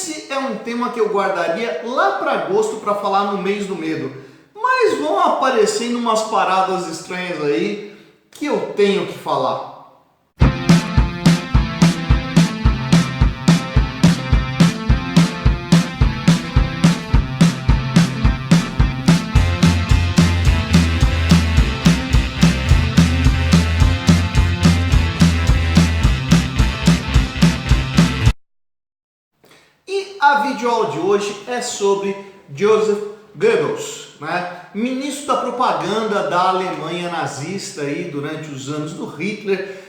esse é um tema que eu guardaria lá para agosto para falar no mês do medo. Mas vão aparecendo umas paradas estranhas aí que eu tenho que falar. A videoaula de hoje é sobre Joseph Goebbels, ministro da propaganda da Alemanha nazista aí durante os anos do Hitler,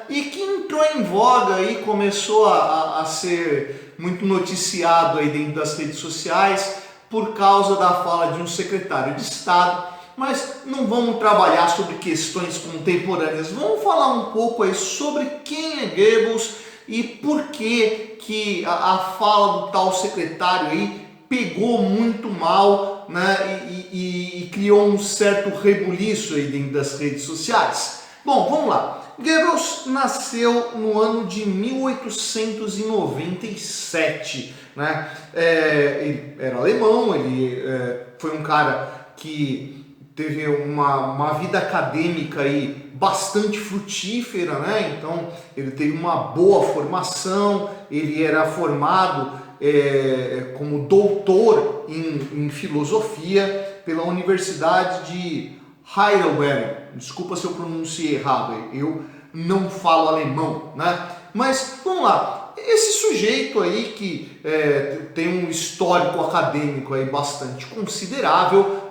e que entrou em voga e começou a ser muito noticiado aí dentro das redes sociais por causa da fala de um secretário de Estado. Mas não vamos trabalhar sobre questões contemporâneas, vamos falar um pouco aí sobre quem é Goebbels e por que a fala do tal secretário aí pegou muito mal, e criou um certo rebuliço aí dentro das redes sociais. Bom, vamos lá. Goebbels nasceu no ano de 1897, ele era alemão, ele foi um cara que teve uma vida acadêmica aí bastante frutífera, então ele teve uma boa formação, ele era formado como doutor em filosofia pela Universidade de Heidelberg. Desculpa se eu pronunciei errado, eu não falo alemão, mas vamos lá. Esse sujeito aí que tem um histórico acadêmico aí bastante considerável,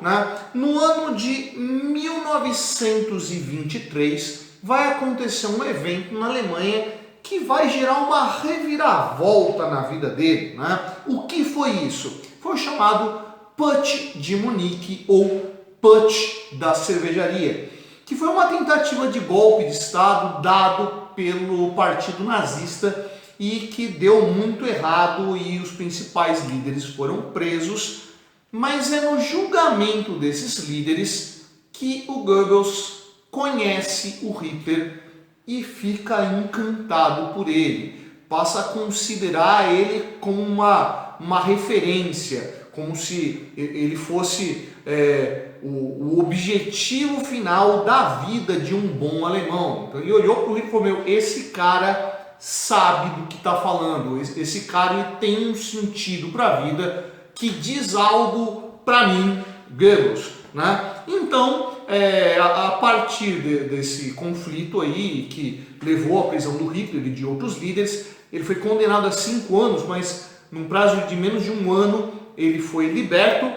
no ano de 1923 vai acontecer um evento na Alemanha que vai gerar uma reviravolta na vida dele. O que foi isso? Foi o chamado Putsch de Munique, ou Putsch da cervejaria, que foi uma tentativa de golpe de Estado dado pelo Partido Nazista e que deu muito errado e os principais líderes foram presos, mas é no julgamento desses líderes que o Goebbels conhece o Hitler e fica encantado por ele, passa a considerar ele como uma referência, como se ele fosse o objetivo final da vida de um bom alemão. Então ele olhou para o Hitler e falou: esse cara sabe do que está falando, esse cara ele tem um sentido para a vida que diz algo para mim, Goebbels. Então, a partir desse conflito aí, que levou à prisão do Hitler e de outros líderes, ele foi condenado a 5 anos, mas num prazo de menos de um ano ele foi liberto,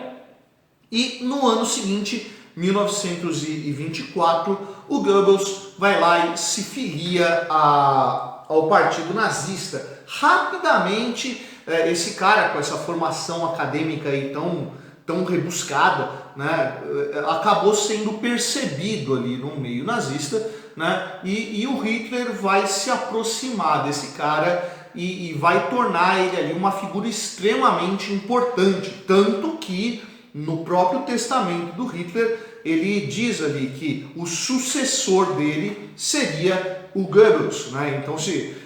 e no ano seguinte, 1924, o Goebbels vai lá e se filia ao Partido Nazista. Rapidamente, esse cara com essa formação acadêmica aí tão rebuscada, acabou sendo percebido ali no meio nazista, e o Hitler vai se aproximar desse cara e vai tornar ele ali uma figura extremamente importante, tanto que no próprio testamento do Hitler ele diz ali que o sucessor dele seria o Goebbels, Então se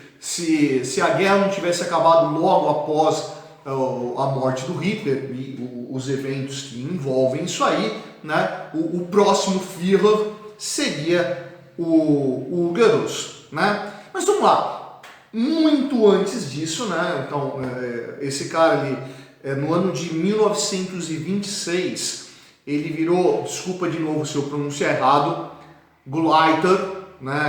a guerra não tivesse acabado logo após a morte do Hitler e os eventos que envolvem isso aí, o próximo Führer seria o Goebbels, Mas vamos lá, muito antes disso, Então esse cara ali, no ano de 1926, ele virou, desculpa de novo se eu pronunciar errado, Gauleiter,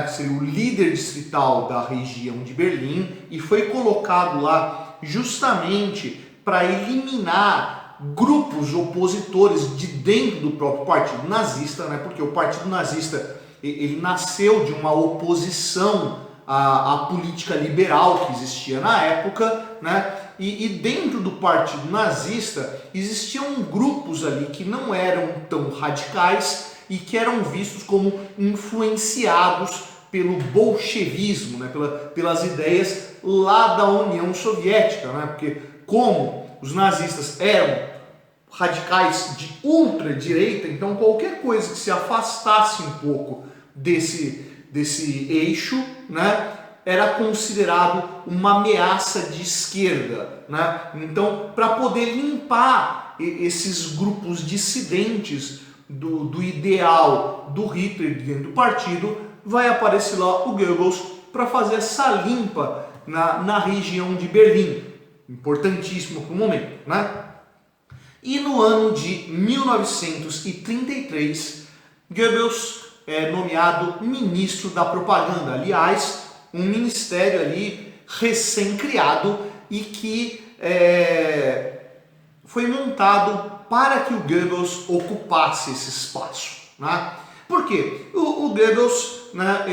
que seria o líder distrital da região de Berlim, e foi colocado lá justamente para eliminar grupos opositores de dentro do próprio partido nazista, porque o partido nazista ele nasceu de uma oposição à política liberal que existia na época, e dentro do partido nazista existiam grupos ali que não eram tão radicais e que eram vistos como influenciados pelo bolchevismo, pelas ideias lá da União Soviética, porque como os nazistas eram radicais de ultradireita, então qualquer coisa que se afastasse um pouco desse eixo, era considerado uma ameaça de esquerda, né? Então, para poder limpar esses grupos dissidentes do ideal do Hitler dentro do partido, vai aparecer lá o Goebbels para fazer essa limpa na região de Berlim, importantíssimo para o momento, né? E no ano de 1933, Goebbels é nomeado ministro da propaganda, aliás, um ministério ali recém-criado e que foi montado para que o Goebbels ocupasse esse espaço, né? Por quê? O Goebbels, né,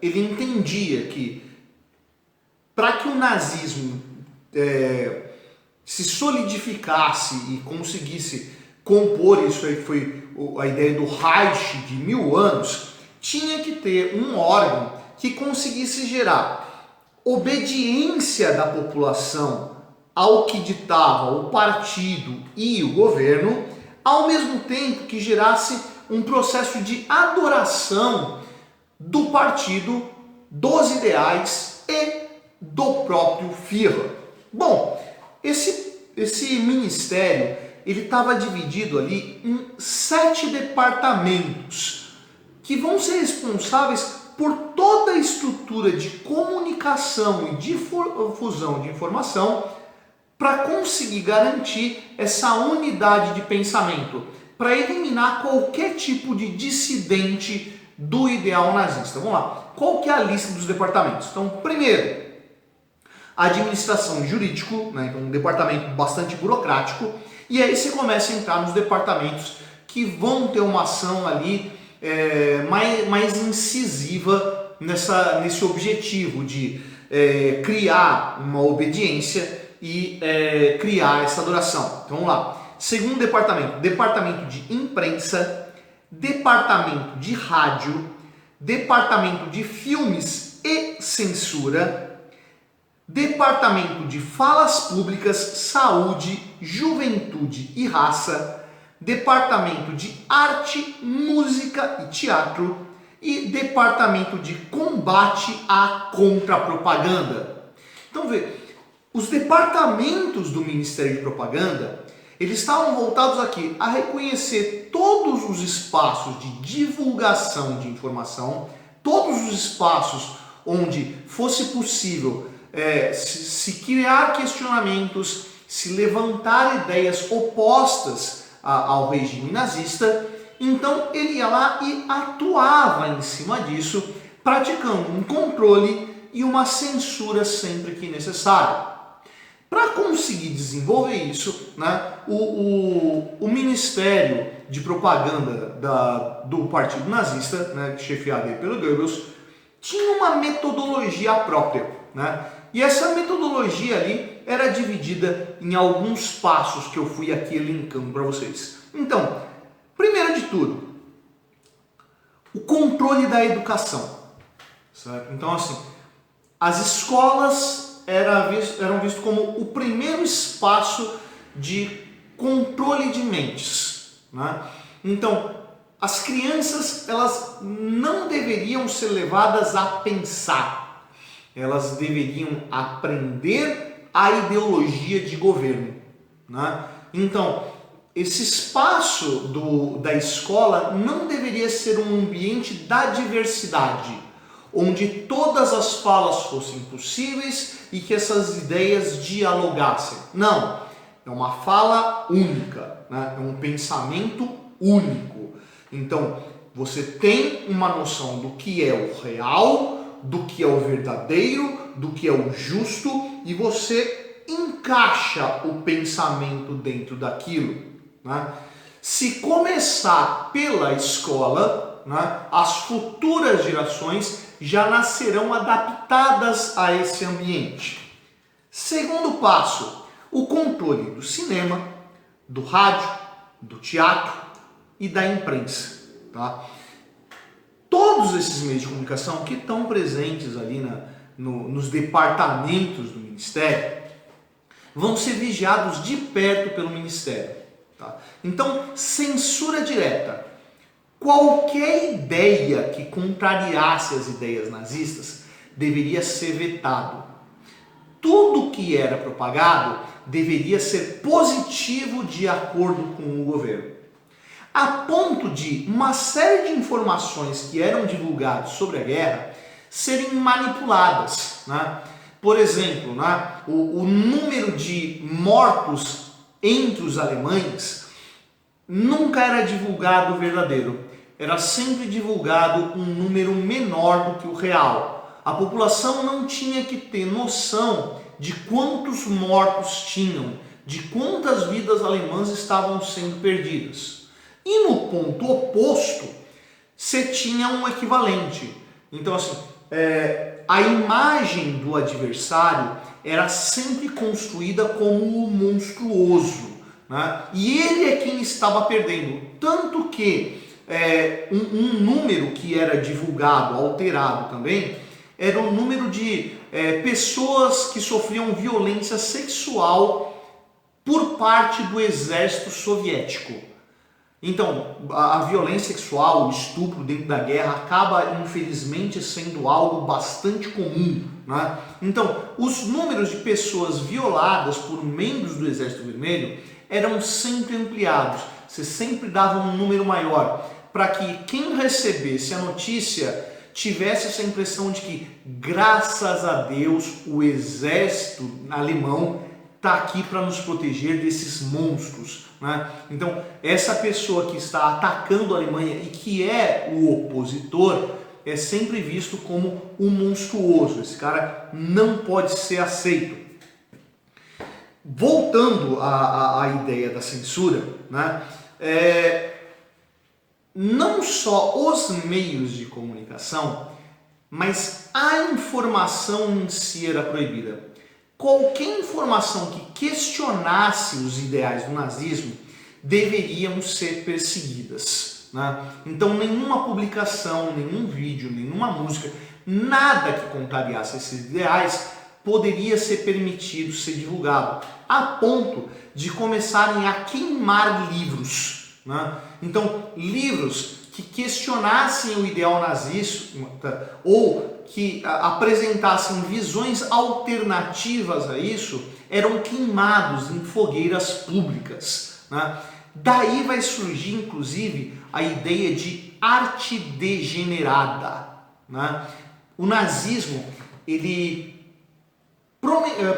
ele entendia que para que o nazismo se solidificasse e conseguisse compor isso aí, que foi a ideia do Reich de 1000 anos, tinha que ter um órgão que conseguisse gerar obediência da população ao que ditava o partido e o governo, ao mesmo tempo que gerasse um processo de adoração do partido, dos ideais e do próprio Führer. Bom, esse ministério ele estava dividido ali em 7 departamentos que vão ser responsáveis por toda a estrutura de comunicação e difusão de informação para conseguir garantir essa unidade de pensamento, para eliminar qualquer tipo de dissidente do ideal nazista. Vamos lá, qual que é a lista dos departamentos? Então, primeiro, administração jurídico, né? Então, um departamento bastante burocrático, e aí você começa a entrar nos departamentos que vão ter uma ação ali mais incisiva nesse objetivo de criar uma obediência e criar essa adoração. Então vamos lá. Segundo departamento, departamento de imprensa, departamento de rádio, departamento de filmes e censura, departamento de falas públicas, saúde, juventude e raça, departamento de arte, música e teatro e departamento de combate à contra-propaganda. Então vê, os departamentos do Ministério de Propaganda, eles estavam voltados aqui a reconhecer todos os espaços de divulgação de informação, todos os espaços onde fosse possível se criar questionamentos, se levantar ideias opostas ao regime nazista. Então ele ia lá e atuava em cima disso, praticando um controle e uma censura sempre que necessário. Para conseguir desenvolver isso, né, o Ministério de Propaganda do Partido Nazista, né, chefiado pelo Goebbels, tinha uma metodologia própria, né? E essa metodologia ali era dividida em alguns passos que eu fui aqui elencando para vocês. Então, primeiro de tudo, o controle da educação, certo? Então, assim, as escolas eram vistas como o primeiro espaço de controle de mentes, né? Então, as crianças, elas não deveriam ser levadas a pensar. Elas deveriam aprender a ideologia de governo, né? Então, esse espaço da escola não deveria ser um ambiente da diversidade, onde todas as falas fossem possíveis e que essas ideias dialogassem. Não, é uma fala única, né? É um pensamento único. Então, você tem uma noção do que é o real, do que é o verdadeiro, do que é o justo, e você encaixa o pensamento dentro daquilo, né? Se começar pela escola, né, as futuras gerações já nascerão adaptadas a esse ambiente. Segundo passo, o controle do cinema, do rádio, do teatro e da imprensa, tá? Todos esses meios de comunicação que estão presentes ali nos departamentos do Ministério vão ser vigiados de perto pelo Ministério, tá? Então, censura direta. Qualquer ideia que contrariasse as ideias nazistas deveria ser vetado. Tudo que era propagado deveria ser positivo de acordo com o governo. A ponto de uma série de informações que eram divulgadas sobre a guerra serem manipuladas, né? Por exemplo, né, o número de mortos entre os alemães nunca era divulgado verdadeiro. Era sempre divulgado um número menor do que o real. A população não tinha que ter noção de quantos mortos tinham, de quantas vidas alemãs estavam sendo perdidas. E no ponto oposto, você tinha um equivalente. Então, assim, a imagem do adversário era sempre construída como o monstruoso, né? E ele é quem estava perdendo. Tanto que um número que era divulgado, alterado também, era o número de pessoas que sofriam violência sexual por parte do exército soviético. Então, a violência sexual, o estupro dentro da guerra acaba, infelizmente, sendo algo bastante comum, né? Então, os números de pessoas violadas por membros do Exército Vermelho eram sempre ampliados. Você sempre dava um número maior, para que quem recebesse a notícia tivesse essa impressão de que, graças a Deus, o exército alemão está aqui para nos proteger desses monstros, né? Então, essa pessoa que está atacando a Alemanha e que é o opositor é sempre visto como um monstruoso. Esse cara não pode ser aceito. Voltando à ideia da censura, né? Não só os meios de comunicação, mas a informação em si era proibida. Qualquer informação que questionasse os ideais do nazismo deveriam ser perseguidas, né? Então, nenhuma publicação, nenhum vídeo, nenhuma música, nada que contrariasse esses ideais poderia ser permitido ser divulgado, a ponto de começarem a queimar livros, né? Então, livros que questionassem o ideal nazista ou que apresentassem visões alternativas a isso eram queimados em fogueiras públicas, né? Daí vai surgir, inclusive, a ideia de arte degenerada, né? O nazismo, ele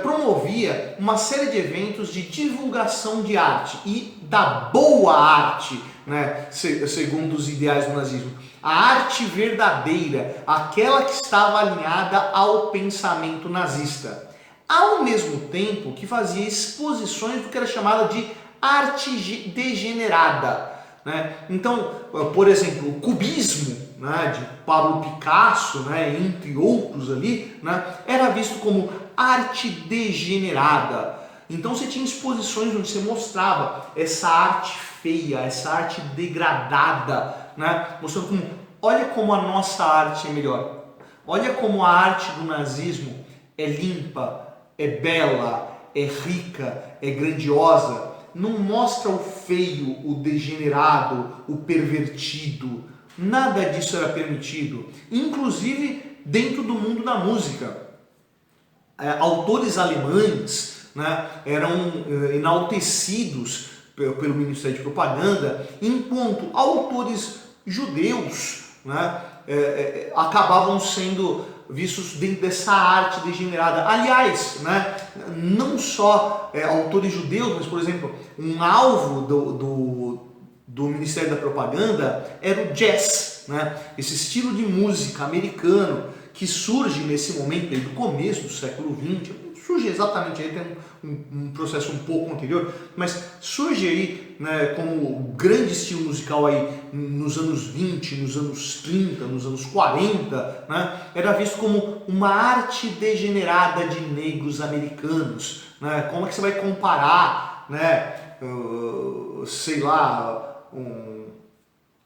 promovia uma série de eventos de divulgação de arte e da boa arte, né, segundo os ideais do nazismo. A arte verdadeira, aquela que estava alinhada ao pensamento nazista. Ao mesmo tempo que fazia exposições do que era chamada de arte degenerada, né? Então, por exemplo, o cubismo, né, de Pablo Picasso, né, entre outros ali, né, era visto como arte degenerada. Então você tinha exposições onde você mostrava essa arte feia, essa arte degradada, né? Mostrando como, olha como a nossa arte é melhor. Olha como a arte do nazismo é limpa, é bela, é rica, é grandiosa. Não mostra o feio, o degenerado, o pervertido. Nada disso era permitido, inclusive dentro do mundo da música. Autores alemães, né, eram enaltecidos pelo Ministério de Propaganda, enquanto autores judeus, né, acabavam sendo vistos dentro dessa arte degenerada. Aliás, né, não só autores judeus, mas, por exemplo, um alvo do Ministério da Propaganda era o jazz, né, esse estilo de música americano que surge nesse momento aí do começo do século XX, surge exatamente aí, tem um processo um pouco anterior, mas surge aí, né, como grande estilo musical aí nos anos 20, nos anos 30, nos anos 40, né, era visto como uma arte degenerada de negros americanos, né? Como é que você vai comparar, né, sei lá,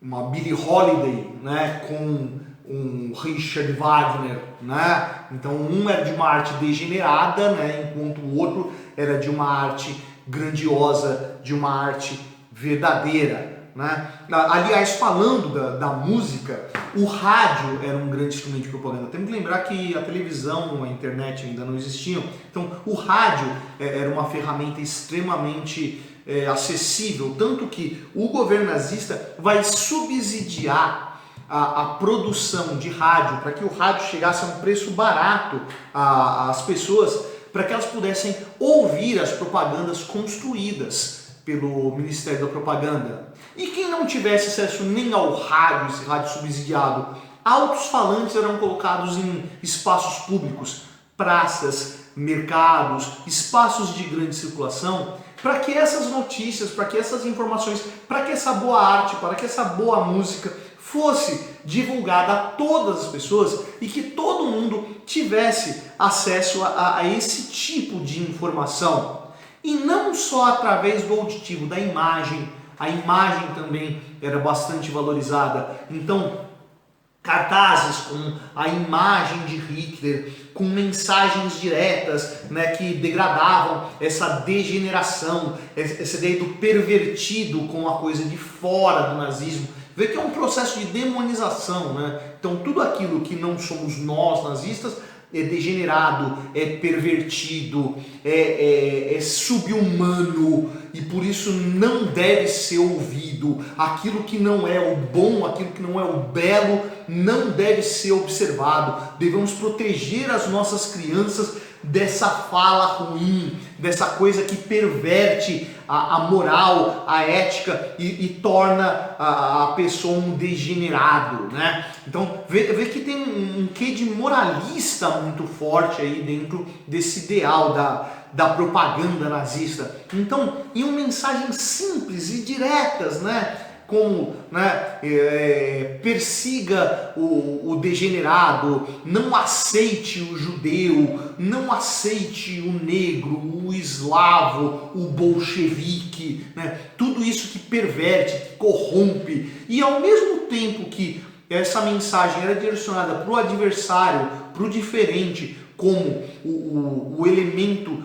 uma Billie Holiday, né, com um Richard Wagner, né? Então um era de uma arte degenerada, né, enquanto o outro era de uma arte grandiosa, de uma arte verdadeira, né? Aliás, falando da música, o rádio era um grande instrumento de propaganda. Temos que lembrar que a televisão, a internet ainda não existiam, então o rádio era uma ferramenta extremamente acessível, tanto que o governo nazista vai subsidiar a produção de rádio para que o rádio chegasse a um preço barato às pessoas, para que elas pudessem ouvir as propagandas construídas pelo Ministério da Propaganda. E quem não tivesse acesso nem ao rádio, esse rádio subsidiado, altos-falantes eram colocados em espaços públicos, praças, mercados, espaços de grande circulação, para que essas notícias, para que essas informações, para que essa boa arte, para que essa boa música fosse divulgada a todas as pessoas e que todo mundo tivesse acesso a esse tipo de informação. E não só através do auditivo, da imagem. A imagem também era bastante valorizada. Então, cartazes com a imagem de Hitler, com mensagens diretas, né, que degradavam essa degeneração, essa ideia do pervertido com a coisa de fora do nazismo. Vê que é um processo de demonização, né? Então tudo aquilo que não somos nós nazistas é degenerado, é pervertido, é sub-humano e por isso não deve ser ouvido. Aquilo que não é o bom, aquilo que não é o belo, não deve ser observado. Devemos proteger as nossas crianças dessa fala ruim, dessa coisa que perverte a moral, a ética e torna a pessoa um degenerado, né? Então vê que tem um quê de moralista muito forte aí dentro desse ideal da propaganda nazista. Então, iam mensagens simples e diretas, né? Como, né, persiga o degenerado, não aceite o judeu, não aceite o negro, o eslavo, o bolchevique, né? Tudo isso que perverte, que corrompe. E ao mesmo tempo que essa mensagem era direcionada para o adversário, para o diferente, como o elemento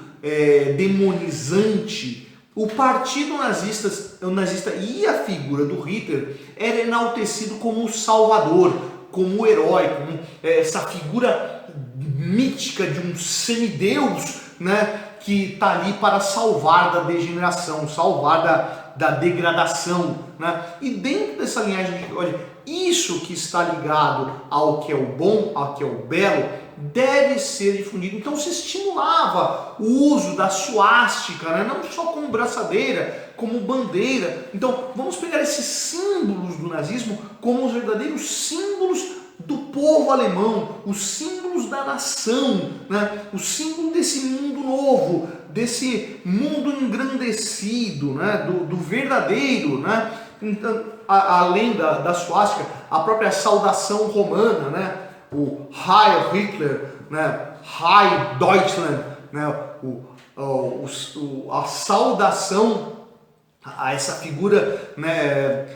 demonizante, o partido nazista e a figura do Hitler era enaltecido como o salvador, como o herói, como essa figura mítica de um semideus, né, que está ali para salvar da degeneração, salvar da degradação, né? E dentro dessa linhagem, olha, isso que está ligado ao que é o bom, ao que é o belo, deve ser difundido. Então se estimulava o uso da suástica, né? Não só como braçadeira, como bandeira. Então vamos pegar esses símbolos do nazismo como os verdadeiros símbolos do povo alemão, os símbolos da nação, né? O símbolo desse mundo novo, desse mundo engrandecido, né? do verdadeiro, né? Então, além da suástica, a própria saudação romana, né? O Heil Hitler, né? Heil Deutschland, né? A saudação a essa figura, né,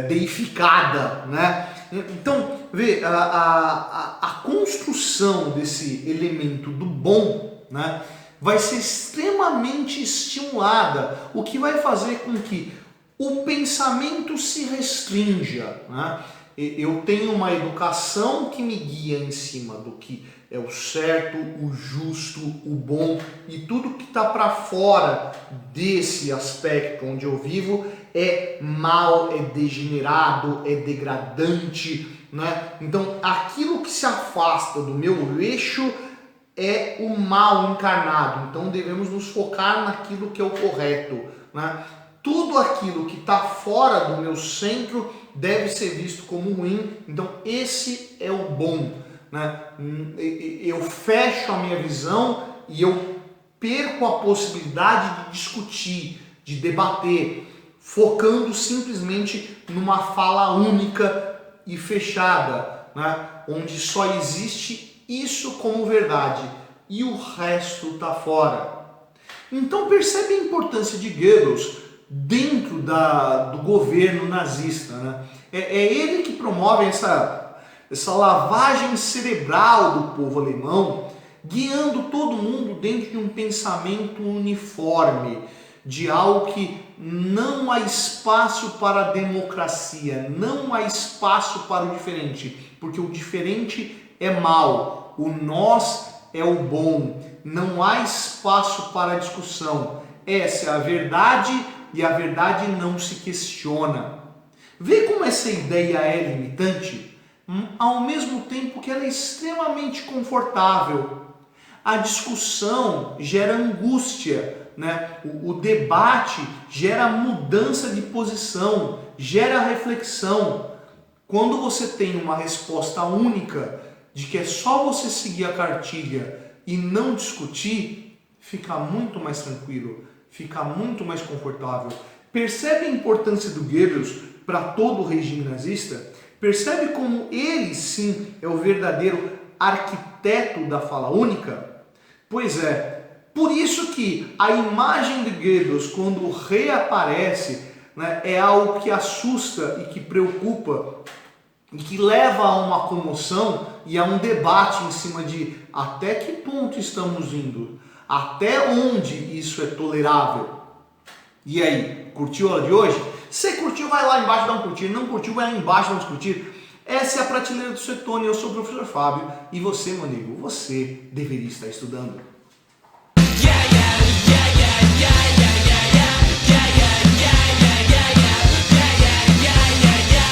deificada, né? Então, vê, a construção desse elemento do bom, né, vai ser extremamente estimulada, o que vai fazer com que o pensamento se restrinja, né? Eu tenho uma educação que me guia em cima do que é o certo, o justo, o bom, e tudo que está para fora desse aspecto onde eu vivo é mal, é degenerado, é degradante, né? Então aquilo que se afasta do meu eixo é o mal encarnado. Então devemos nos focar naquilo que é o correto, né? Tudo aquilo que está fora do meu centro deve ser visto como ruim. Então esse é o bom, né? Eu fecho a minha visão e eu perco a possibilidade de discutir, de debater, focando simplesmente numa fala única e fechada, né? Onde só existe isso como verdade e o resto está fora. Então percebe a importância de Goebbels dentro do governo nazista, né? É ele que promove essa lavagem cerebral do povo alemão, guiando todo mundo dentro de um pensamento uniforme, de algo que não há espaço para a democracia, não há espaço para o diferente, porque o diferente é mal, o nós é o bom, não há espaço para a discussão. Essa é a verdade e a verdade não se questiona. Vê como essa ideia é limitante, ao mesmo tempo que ela é extremamente confortável. A discussão gera angústia, né? O debate gera mudança de posição, gera reflexão. Quando você tem uma resposta única de que é só você seguir a cartilha e não discutir, fica muito mais tranquilo, fica muito mais confortável. Percebe a importância do Goebbels para todo o regime nazista? Percebe como ele sim é o verdadeiro arquiteto da fala única? Pois é, por isso que a imagem de Goebbels, quando reaparece, né, é algo que assusta e que preocupa e que leva a uma comoção e a um debate em cima de até que ponto estamos indo, até onde isso é tolerável. E aí, curtiu a aula de hoje? Se curtiu, vai lá embaixo e dá um curtir. Não curtiu, vai lá embaixo e dá um discutir. Essa é a prateleira do Suetônia. Eu sou o professor Fábio e você, meu amigo, você deveria estar estudando.